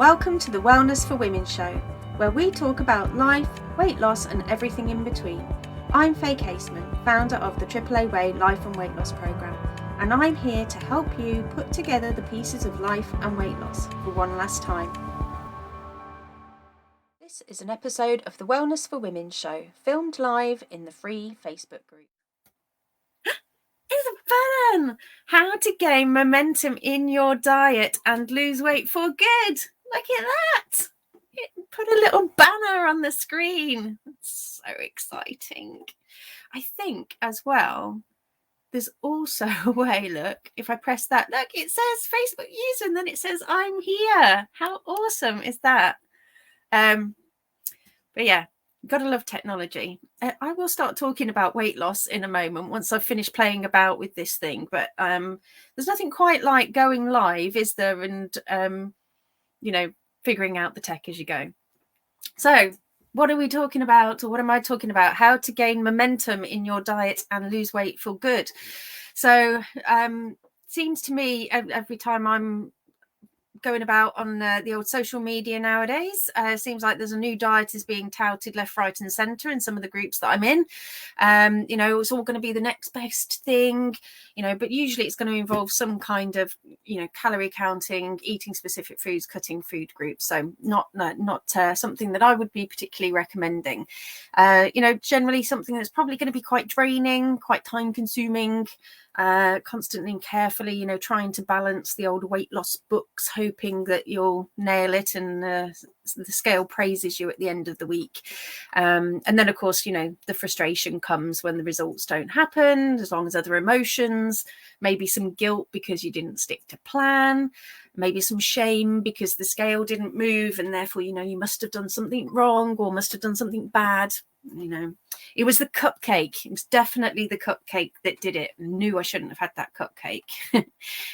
Welcome to the Wellness for Women show, where we talk about life, weight loss and everything in between. I'm Faye Caseman, founder of the AAA Way Life and Weight Loss Programme, and I'm here to help you put together the pieces of life and weight loss for one last time. This is an episode of the Wellness for Women show, filmed live in the free Facebook group. Isabella, how to gain momentum in your diet and lose weight for good. Look at that. It put a little banner on the screen. It's so exciting. I think as well, there's also a way, look, if I press that, look, it says Facebook user and then it says I'm here. How awesome is that? But yeah, gotta love technology. I will start talking about weight loss in a moment once I've finished playing about with this thing. But there's nothing quite like going live, is there? And figuring out the tech as you go. So what are we talking about, or what am I talking about? How to gain momentum in your diet and lose weight for good. So seems to me every time I'm going about on the old social media nowadays, seems like there's a new diet is being touted left, right and centre in some of the groups that I'm in. It's all going to be the next best thing, but usually it's going to involve some kind of calorie counting, eating specific foods, cutting food groups. So not something that I would be particularly recommending. Generally something that's probably going to be quite draining, quite time consuming, constantly and carefully, trying to balance the old weight loss books, hoping that you'll nail it and the scale praises you at the end of the week. And then, of course, the frustration comes when the results don't happen, as long as other emotions, maybe some guilt because you didn't stick to plan, maybe some shame because the scale didn't move and therefore, you must have done something wrong or must have done something bad. It was the cupcake. It was definitely the cupcake that did it. I knew I shouldn't have had that cupcake.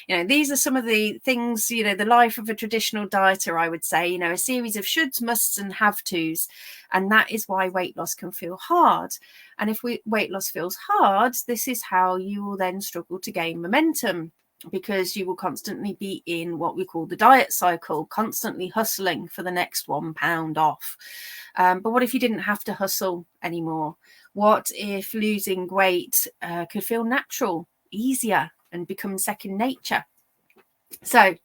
These are some of the things, the life of a traditional dieter, I would say, a series of shoulds, musts and have tos. And that is why weight loss can feel hard. And if weight loss feels hard, this is how you will then struggle to gain momentum, because you will constantly be in what we call the diet cycle, constantly hustling for the next 1 pound off. But what if you didn't have to hustle anymore? What if losing weight could feel natural, easier, and become second nature? So,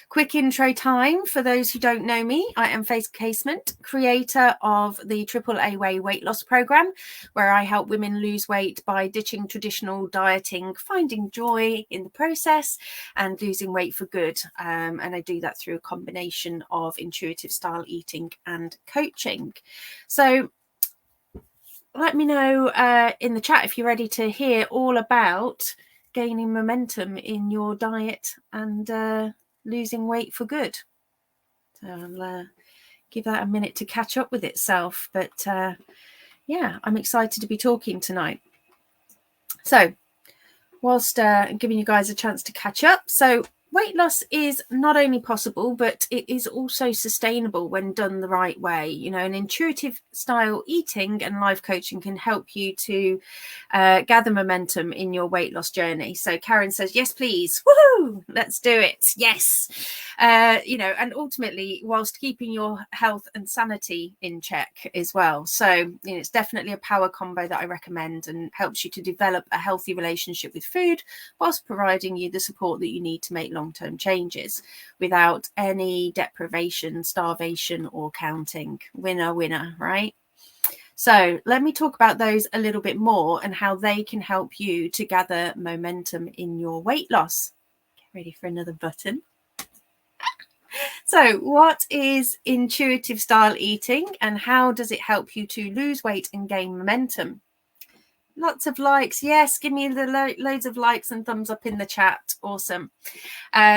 quick intro time for those who don't know me. I am Faye Casement, creator of the AAA Way Weight Loss Programme, where I help women lose weight by ditching traditional dieting, finding joy in the process, and losing weight for good. And I do that through a combination of intuitive style eating and coaching. So, let me know in the chat if you're ready to hear all about gaining momentum in your diet and losing weight for good. So I'll give that a minute to catch up with itself. But I'm excited to be talking tonight. So whilst giving you guys a chance to catch up. So weight loss is not only possible, but it is also sustainable when done the right way. An intuitive style eating and life coaching can help you to gather momentum in your weight loss journey. So Karen says, yes, please. Woohoo! Let's do it. Yes. And ultimately, whilst keeping your health and sanity in check as well. So it's definitely a power combo that I recommend and helps you to develop a healthy relationship with food whilst providing you the support that you need to make long-term changes without any deprivation, starvation or counting. Winner, winner, right? So let me talk about those a little bit more and how they can help you to gather momentum in your weight loss. Get ready for another button. So what is intuitive style eating and how does it help you to lose weight and gain momentum? Lots of likes. Yes, give me the loads of likes and thumbs up in the chat. Awesome.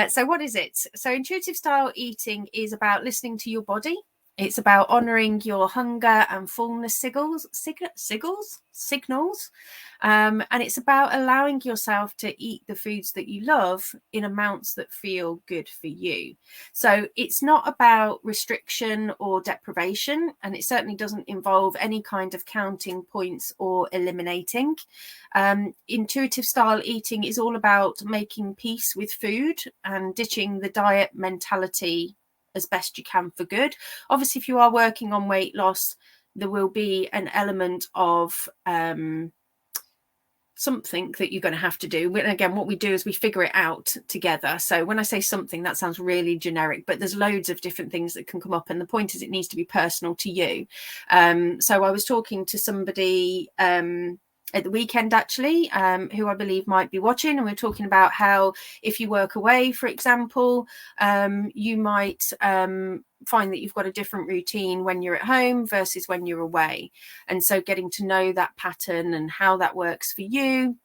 So what is it? So intuitive style eating is about listening to your body. It's about honoring your hunger and fullness signals. And it's about allowing yourself to eat the foods that you love in amounts that feel good for you. So it's not about restriction or deprivation, and it certainly doesn't involve any kind of counting points or eliminating. Intuitive style eating is all about making peace with food and ditching the diet mentality as best you can for good. Obviously, if you are working on weight loss, there will be an element of something that you're going to have to do. And again, what we do is we figure it out together. So when I say something, that sounds really generic, but there's loads of different things that can come up. And the point is it needs to be personal to you. So I was talking to somebody at the weekend, actually, who I believe might be watching. And we're talking about how if you work away, for example, you might find that you've got a different routine when you're at home versus when you're away. And so getting to know that pattern and how that works for you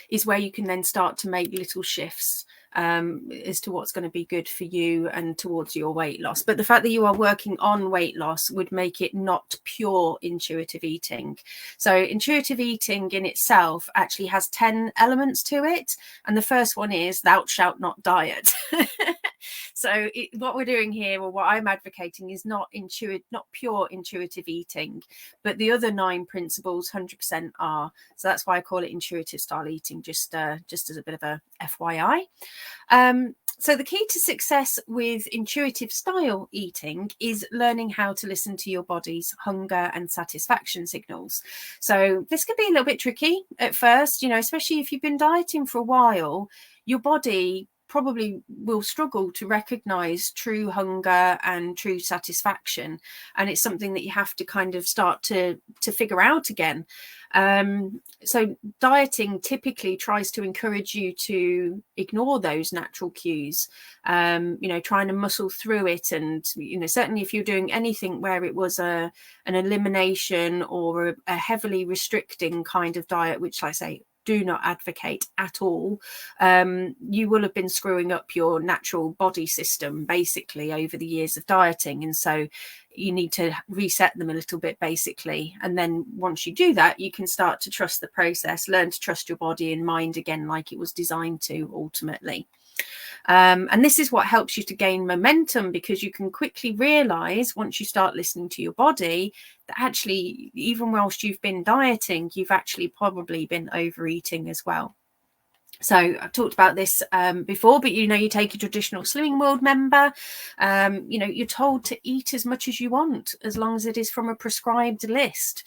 is where you can then start to make little shifts as to what's going to be good for you and towards your weight loss. But the fact that you are working on weight loss would make it not pure intuitive eating. So intuitive eating in itself actually has 10 elements to it. And the first one is thou shalt not diet. So what we're doing here, or what I'm advocating, is not pure intuitive eating, but the other 9 principles 100% are. So that's why I call it intuitive style eating, just as a bit of a FYI. So the key to success with intuitive style eating is learning how to listen to your body's hunger and satisfaction signals. So this can be a little bit tricky at first, especially if you've been dieting for a while. Your body probably will struggle to recognize true hunger and true satisfaction, and it's something that you have to kind of start to figure out again. So dieting typically tries to encourage you to ignore those natural cues, trying to muscle through it. And certainly if you're doing anything where it was an elimination or a heavily restricting kind of diet, which, like I say, do not advocate at all, you will have been screwing up your natural body system basically over the years of dieting. And so you need to reset them a little bit basically. And then once you do that, you can start to trust the process, learn to trust your body and mind again like it was designed to ultimately. And this is what helps you to gain momentum, because you can quickly realize once you start listening to your body that actually, even whilst you've been dieting, you've actually probably been overeating as well. So I've talked about this before, but you take a traditional Slimming World member, you're told to eat as much as you want, as long as it is from a prescribed list.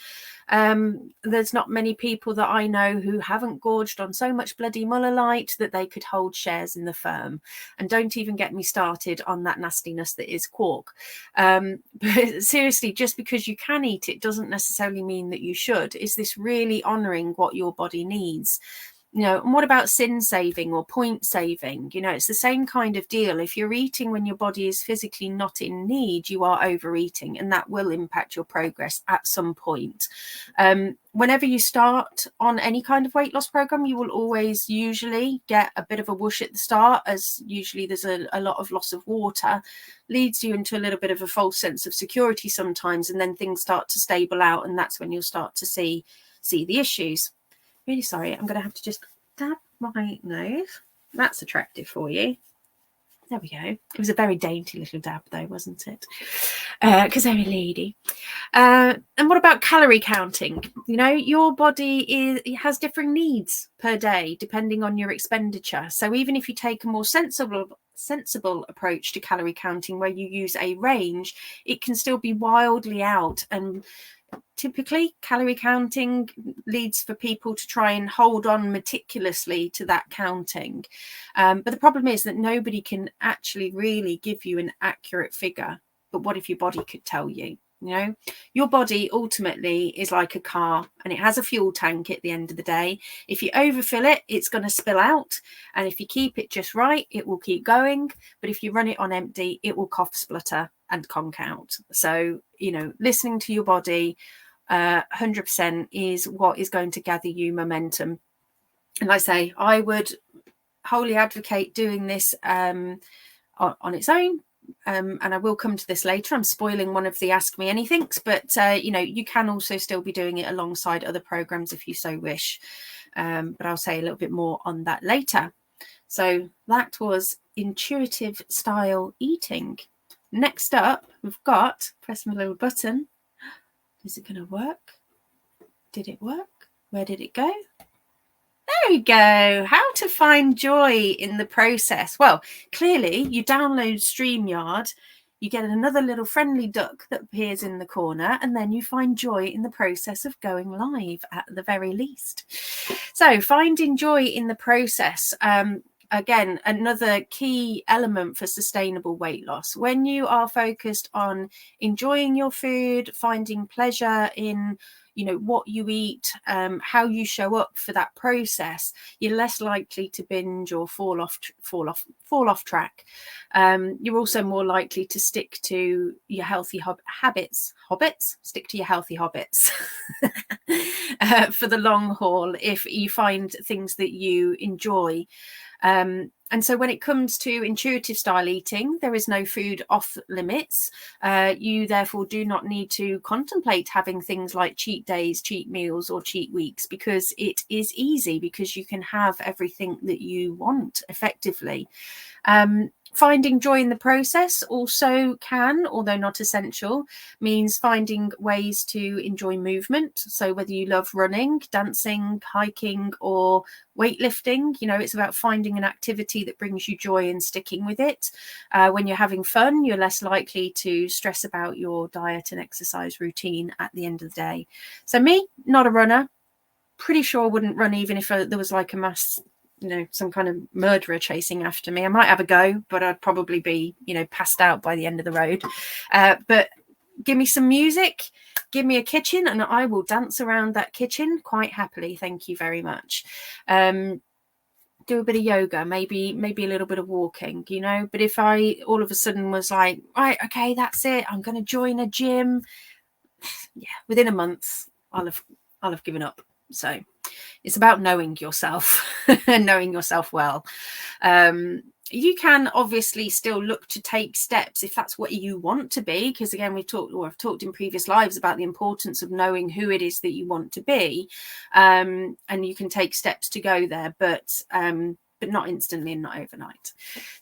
There's not many people that I know who haven't gorged on so much bloody Muller Lite that they could hold shares in the firm. And don't even get me started on that nastiness that is quark. But seriously, just because you can eat it doesn't necessarily mean that you should. Is this really honouring what your body needs? And what about sin saving or point saving? It's the same kind of deal. If you're eating when your body is physically not in need, you are overeating, and that will impact your progress at some point. Whenever you start on any kind of weight loss program, you will always usually get a bit of a whoosh at the start, as usually there's a lot of loss of water, leads you into a little bit of a false sense of security sometimes, and then things start to stable out, and that's when you'll start to see the issues. Really sorry, I'm going to have to just dab my nose. That's attractive for you. There we go. It was a very dainty little dab though, wasn't it? Because I'm a lady. And what about calorie counting? Your body has different needs per day depending on your expenditure. So even if you take a more sensible approach to calorie counting, where you use a range, it can still be wildly out. And typically calorie counting leads for people to try and hold on meticulously to that counting. But the problem is that nobody can actually really give you an accurate figure. But what if your body could tell you? Your body ultimately is like a car, and it has a fuel tank at the end of the day. If you overfill it, it's going to spill out. And if you keep it just right, it will keep going. But if you run it on empty, it will cough, splutter and conk out. So, listening to your body 100% is what is going to gather you momentum. And I say, I would wholly advocate doing this on its own. And I will come to this later. I'm spoiling one of the Ask Me Anythings, but you can also still be doing it alongside other programs if you so wish. But I'll say a little bit more on that later. So that was intuitive style eating. Next up, we've got, press my little button. Is it going to work? Did it work? Where did it go? There we go. How to find joy in the process. Well, clearly you download StreamYard, you get another little friendly duck that appears in the corner, and then you find joy in the process of going live at the very least. So finding joy in the process. Again, another key element for sustainable weight loss. When you are focused on enjoying your food, finding pleasure in what you eat, how you show up for that process, you're less likely to binge or fall off track. You're also more likely to stick to your healthy habits. Stick to your healthy habits for the long haul if you find things that you enjoy. And so when it comes to intuitive style eating, there is no food off limits. You therefore do not need to contemplate having things like cheat days, cheat meals, or cheat weeks, because it is easy, because you can have everything that you want effectively. Finding joy in the process also can, although not essential, means finding ways to enjoy movement. So whether you love running, dancing, hiking, or weightlifting, it's about finding an activity that brings you joy and sticking with it. When you're having fun, you're less likely to stress about your diet and exercise routine at the end of the day. So me, not a runner. Pretty sure I wouldn't run even if there was like a mass, some kind of murderer chasing after me. I might have a go, but I'd probably be, passed out by the end of the road. But give me some music, give me a kitchen, and I will dance around that kitchen quite happily. Thank you very much. Do a bit of yoga, maybe a little bit of walking, but if I all of a sudden was like, right, okay, that's it, I'm going to join a gym, within a month, I'll have given up. So it's about knowing yourself and knowing yourself well. You can obviously still look to take steps if that's what you want to be, because again, I've talked in previous lives about the importance of knowing who it is that you want to be, and you can take steps to go there, but not instantly and not overnight.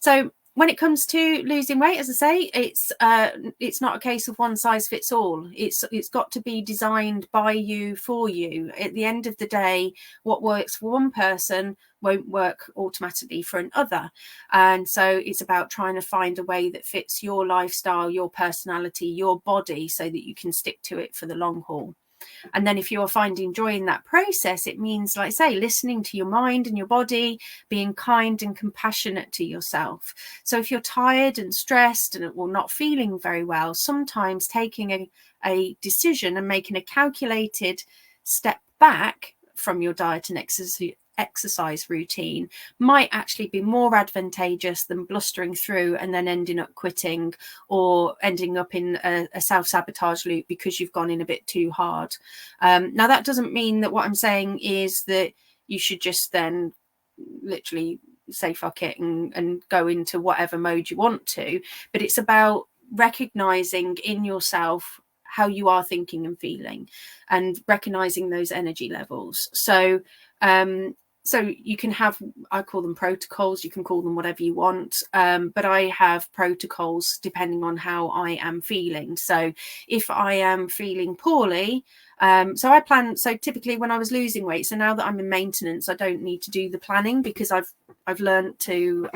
So when it comes to losing weight, as I say, it's not a case of one size fits all. It's got to be designed by you for you. At the end of the day, what works for one person won't work automatically for another. And so it's about trying to find a way that fits your lifestyle, your personality, your body, so that you can stick to it for the long haul. And then if you're finding joy in that process, it means, like I say, listening to your mind and your body, being kind and compassionate to yourself. So if you're tired and stressed and not feeling very well, sometimes taking a decision and making a calculated step back from your diet and exercise routine might actually be more advantageous than blustering through and then ending up quitting or ending up in a self-sabotage loop because you've gone in a bit too hard. Now that doesn't mean that what I'm saying is that you should just then literally say fuck it and go into whatever mode you want to, but it's about recognizing in yourself how you are thinking and feeling and recognizing those energy levels. So you can have, I call them protocols, you can call them whatever you want, but I have protocols depending on how I am feeling. So if I am feeling poorly, so typically when I was losing weight, so now that I'm in maintenance, I don't need to do the planning because I've learned to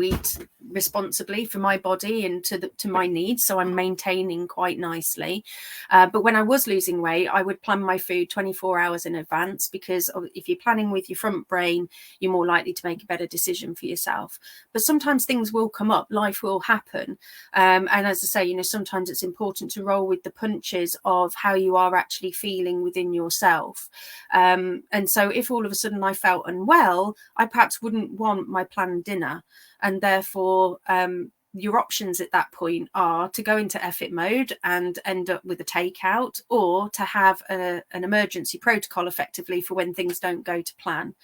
eat responsibly for my body and to my needs, so I'm maintaining quite nicely. But when I was losing weight, I would plan my food 24 hours in advance, because if you're planning with your front brain, you're more likely to make a better decision for yourself. But sometimes things will come up, life will happen, and as I say, sometimes it's important to roll with the punches of how you are actually feeling within yourself. And so if all of a sudden I felt unwell, I perhaps wouldn't want my planned dinner. And therefore, your options at that point are to go into F it mode and end up with a takeout, or to have an emergency protocol effectively for when things don't go to plan.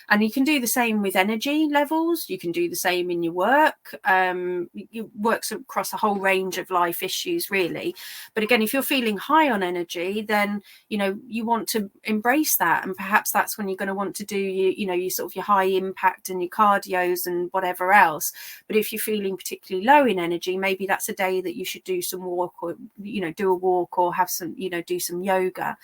And you can do the same with energy levels. You can do the same in your work. It works across a whole range of life issues, really. But again, if you're feeling high on energy, then, you want to embrace that. And perhaps that's when you're going to want to do your sort of your high impact and your cardios and whatever else. But if you're feeling particularly low in energy, maybe that's a day that you should do some walk, or, do a walk, or have some, do some yoga.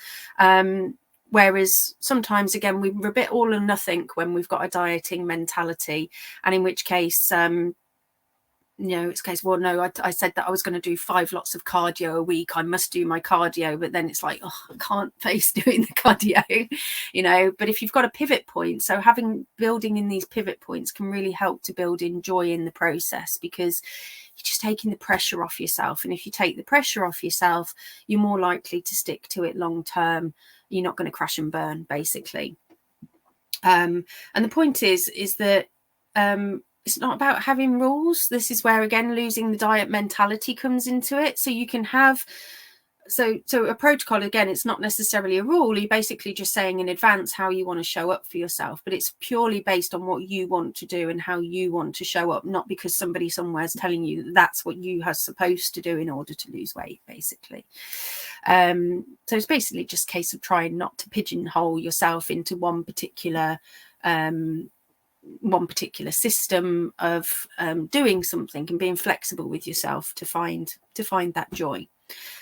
Whereas sometimes, again, we're a bit all or nothing when we've got a dieting mentality, and in which case, it's a case, well, no, I said that I was going to do 5 lots of cardio a week. I must do my cardio, but then it's like, oh, I can't face doing the cardio, But if you've got a pivot point, so building in these pivot points can really help to build in joy in the process, because you're just taking the pressure off yourself. And if you take the pressure off yourself, you're more likely to stick to it long term. You're not going to crash and burn, basically. And the point is that it's not about having rules. This is where, again, losing the diet mentality comes into it. So you can have, so a protocol, again, it's not necessarily a rule. You're basically just saying in advance how you want to show up for yourself, but it's purely based on what you want to do and how you want to show up, not because somebody somewhere is telling you that's what you are supposed to do in order to lose weight, basically. So it's basically just a case of trying not to pigeonhole yourself into one particular system of doing something, and being flexible with yourself to find that joy.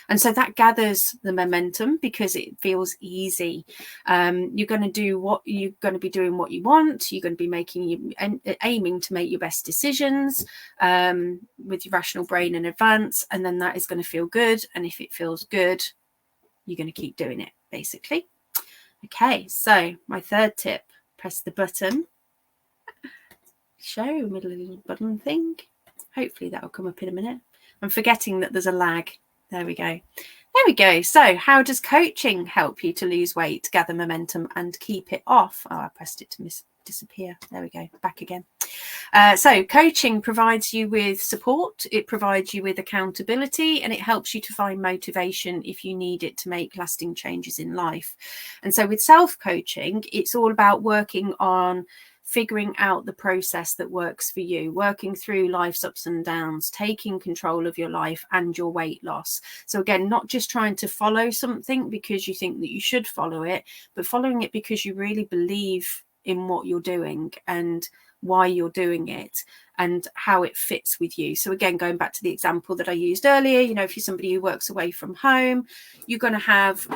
And so that gathers the momentum because it feels easy. You're going to do what you're going to be doing, what you want. You're going to be aiming to make your best decisions with your rational brain in advance, and then that is going to feel good. And if it feels good, you're going to keep doing it, basically. Okay, so my third tip: press the button. Show middle little button thing. Hopefully that will come up in a minute. I'm forgetting that there's a lag. There we go. So how does coaching help you to lose weight, gather momentum, and keep it off? Oh, I pressed it to disappear. There we go, back again. So coaching provides you with support, it provides you with accountability, and it helps you to find motivation if you need it to make lasting changes in life. And so with self-coaching, it's all about working on figuring out the process that works for you, working through life's ups and downs, taking control of your life and your weight loss. So again, not just trying to follow something because you think that you should follow it, but following it because you really believe in what you're doing and why you're doing it and how it fits with you. So again, going back to the example that I used earlier, if you're somebody who works away from home, you're going to have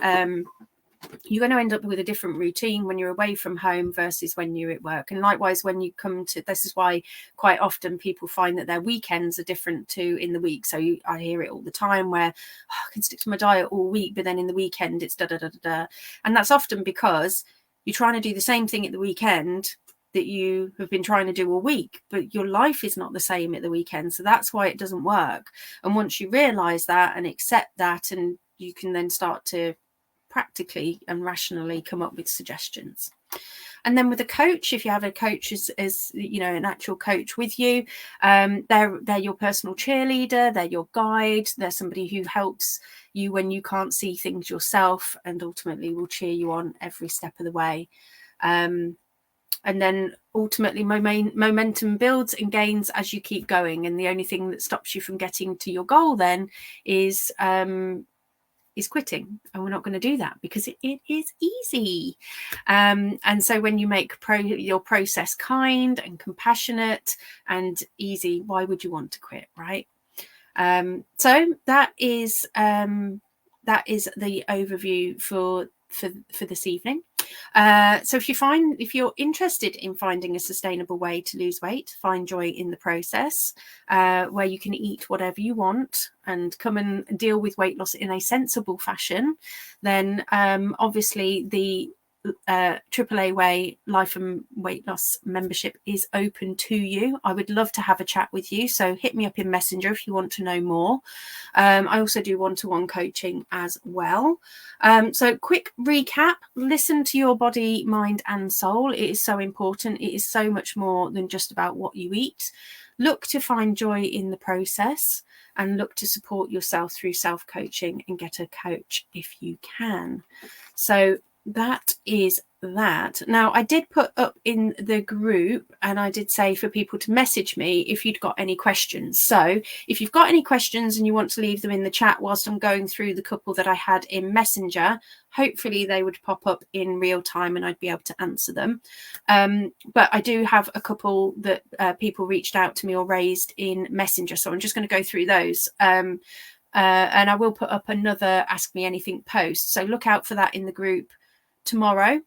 you're going to end up with a different routine when you're away from home versus when you're at work. And likewise, when you come to, this is why quite often people find that their weekends are different to in the week. So I hear it all the time where I can stick to my diet all week, but then in the weekend it's da-da-da-da-da. And that's often because you're trying to do the same thing at the weekend that you have been trying to do all week, but your life is not the same at the weekend. So that's why it doesn't work. And once you realize that and accept that, and you can then start to practically and rationally come up with suggestions. And then with a coach, if you have a coach as an actual coach with you, they're your personal cheerleader, they're your guide, they're somebody who helps you when you can't see things yourself, and ultimately will cheer you on every step of the way. And then ultimately momentum builds and gains as you keep going, and the only thing that stops you from getting to your goal then is quitting, and we're not going to do that because it is easy. And so when you make your process kind and compassionate and easy, why would you want to quit, right? So that is the overview for this evening. So if you're interested in finding a sustainable way to lose weight, find joy in the process, where you can eat whatever you want and come and deal with weight loss in a sensible fashion, then obviously the AAA Way Life and Weight Loss membership is open to you. I would love to have a chat with you, so hit me up in Messenger if you want to know more. I also do one-to-one coaching as well. So quick recap: listen to your body, mind and soul. It is so important. It is so much more than just about what you eat. Look to find joy in the process, and look to support yourself through self-coaching, and get a coach if you can. So that is that. Now, I did put up in the group, and I did say for people to message me if you'd got any questions. So if you've got any questions and you want to leave them in the chat whilst I'm going through the couple that I had in Messenger, hopefully they would pop up in real time and I'd be able to answer them. But I do have a couple that people reached out to me or raised in Messenger, so I'm just going to go through those. And I will put up another Ask Me Anything post, so look out for that in the group tomorrow.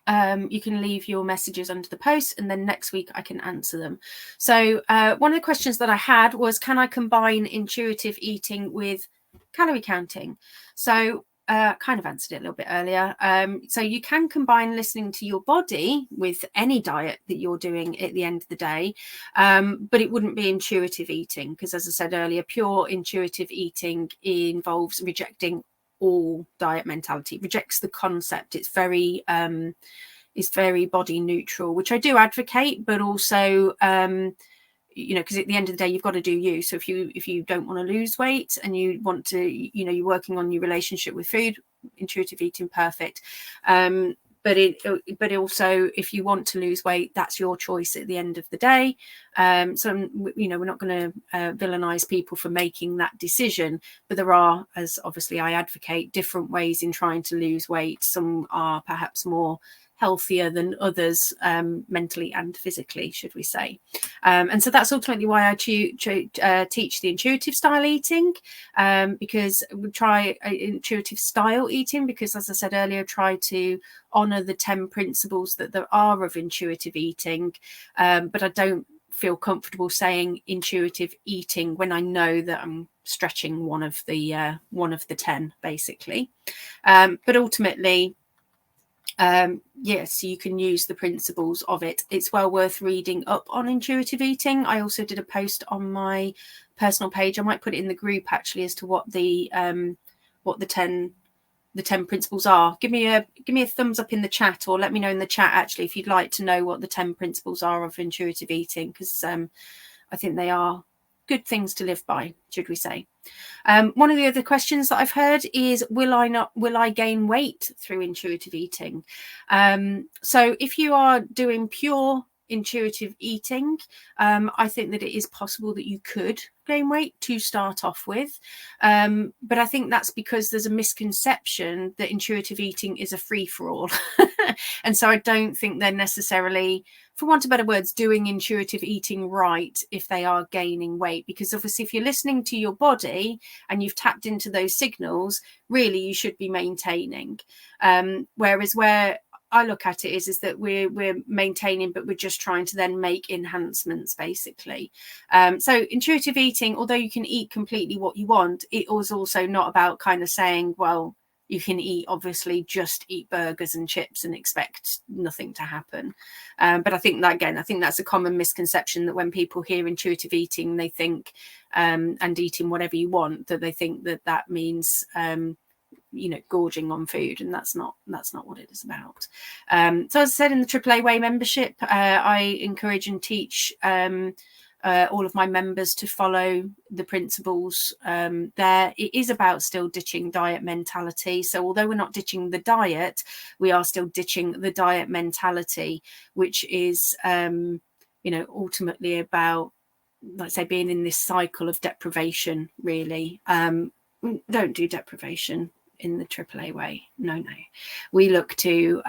You can leave your messages under the post, and then next week I can answer them. So one of the questions that I had was, can I combine intuitive eating with calorie counting? So kind of answered it a little bit earlier. So you can combine listening to your body with any diet that you're doing at the end of the day, but it wouldn't be intuitive eating, because as I said earlier, pure intuitive eating involves rejecting all diet mentality, rejects the concept. It's very body neutral, which I do advocate, but also because at the end of the day, you've got to do you. So if you don't want to lose weight and you want to, you're working on your relationship with food, intuitive eating, perfect. But also, if you want to lose weight, that's your choice at the end of the day. So we're not going to villainize people for making that decision, but there are, as obviously I advocate, different ways in trying to lose weight. Some are perhaps more healthier than others, mentally and physically, should we say. And so that's ultimately why I teach the intuitive style eating, because we try intuitive style eating, because as I said earlier, try to honor the 10 principles that there are of intuitive eating, but I don't feel comfortable saying intuitive eating when I know that I'm stretching one of the 10, basically. But ultimately, yes, you can use the principles of it. It's well worth reading up on intuitive eating. I also did a post on my personal page. I might put it in the group actually, as to what the 10 principles are. Give me a thumbs up in the chat, or let me know in the chat actually if you'd like to know what the 10 principles are of intuitive eating, because I think they are good things to live by, should we say. One of the other questions that I've heard is, will I gain weight through intuitive eating? So if you are doing pure intuitive eating, I think that it is possible that you could gain weight to start off with, but I think that's because there's a misconception that intuitive eating is a free-for-all. And so I don't think they're necessarily, for want of better words, doing intuitive eating right if they are gaining weight, because obviously if you're listening to your body and you've tapped into those signals, really you should be maintaining, whereas where I look at it is that we're maintaining, but we're just trying to then make enhancements, basically. So intuitive eating, although you can eat completely what you want, it was also not about kind of saying, well, you can obviously just eat burgers and chips and expect nothing to happen. But I think that, again, I think that's a common misconception, that when people hear intuitive eating, they think, and eating whatever you want, that they think that means gorging on food, and that's not what it is about. So as I said, in the AAA Way membership, I encourage and teach all of my members to follow the principles there. It is about still ditching diet mentality. So although we're not ditching the diet, we are still ditching the diet mentality, which is ultimately about, like I say, being in this cycle of deprivation, really. Don't do deprivation in the AAA Way. No. We look to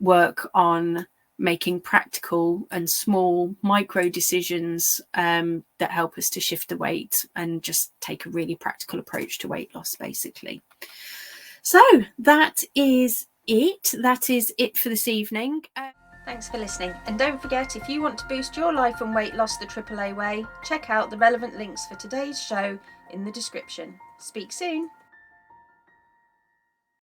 work on making practical and small micro decisions that help us to shift the weight and just take a really practical approach to weight loss, basically. So that is it. That is it for this evening. Thanks for listening, and don't forget, if you want to boost your life and weight loss the AAA Way, check out the relevant links for today's show in the description. Speak soon.